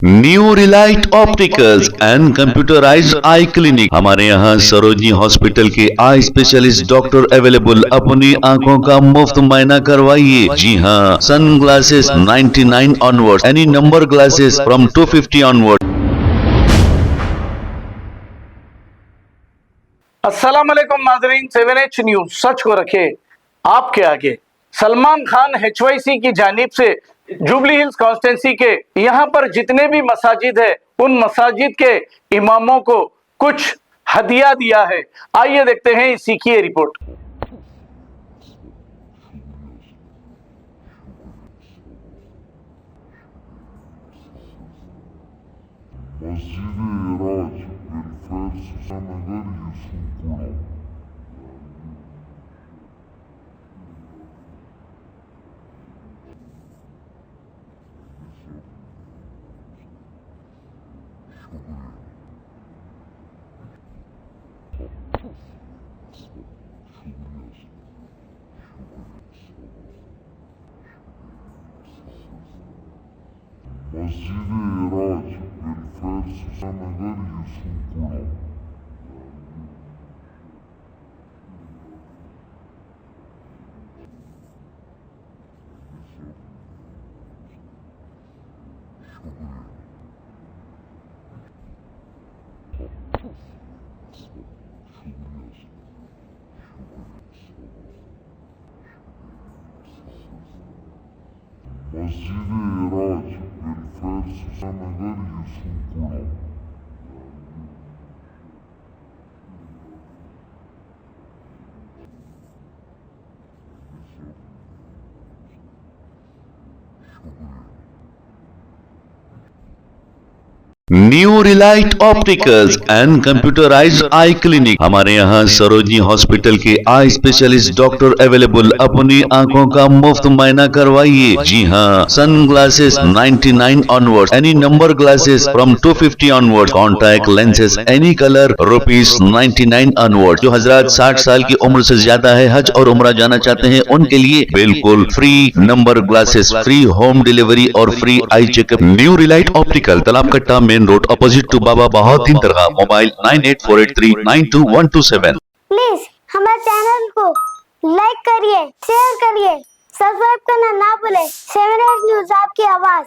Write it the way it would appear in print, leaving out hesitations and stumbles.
New relight opticals and computerized eye clinic. हमारे यहाँ Sarojini hospital के आई स्पेशलिस्ट डॉक्टर अवेलेबल। अपनी आंखों का मुफ्त मुआयना करवाइए। जी हाँ, sun glasses 99 onward, any number glasses from 250 onward. अस्सलाम वालेकुम नाजरीन, 7H न्यूज सच को रखे आपके आगे। सलमान खान HYC की जानिब से जुबली हिल्स कॉन्स्टिट्यूंसी के यहाँ पर जितने भी मसाजिद है उन मसाजिद के इमामों को कुछ हदिया दिया है। आइए देखते हैं इसी की रिपोर्ट। मस्जिद Eraj welfare Sujanagar Yusufpura. Masjid Eraj welfare Sujanagar Yusufpura. Masjid Eraj welfare Sujanagar Yusufpura. New relight opticals and computerized eye clinic. हमारे यहाँ सरोजनी हॉस्पिटल के आई स्पेशलिस्ट डॉक्टर अवेलेबल। अपनी आंखों का मुफ्त मुआयना करवाइए। जी हाँ, sun glasses 99 onward, any number glasses from 250 onward, contact lenses any colour ₹99 onward. जो हजरात 60 साल की उम्र से ज्यादा है, हज और उम्रा जाना चाहते हैं, उनके लिए बिल्कुल free number glasses, free home delivery और free eye checkup. New relight optical, Talab Katta, main road, opposite to Baba Bahauddin Dargah. Mobile 9848392127। Please हमारे चैनल को लाइक करिए, शेयर करिए, सब्सक्राइब करना ना भूले। 7H न्यूज आपकी आवाज।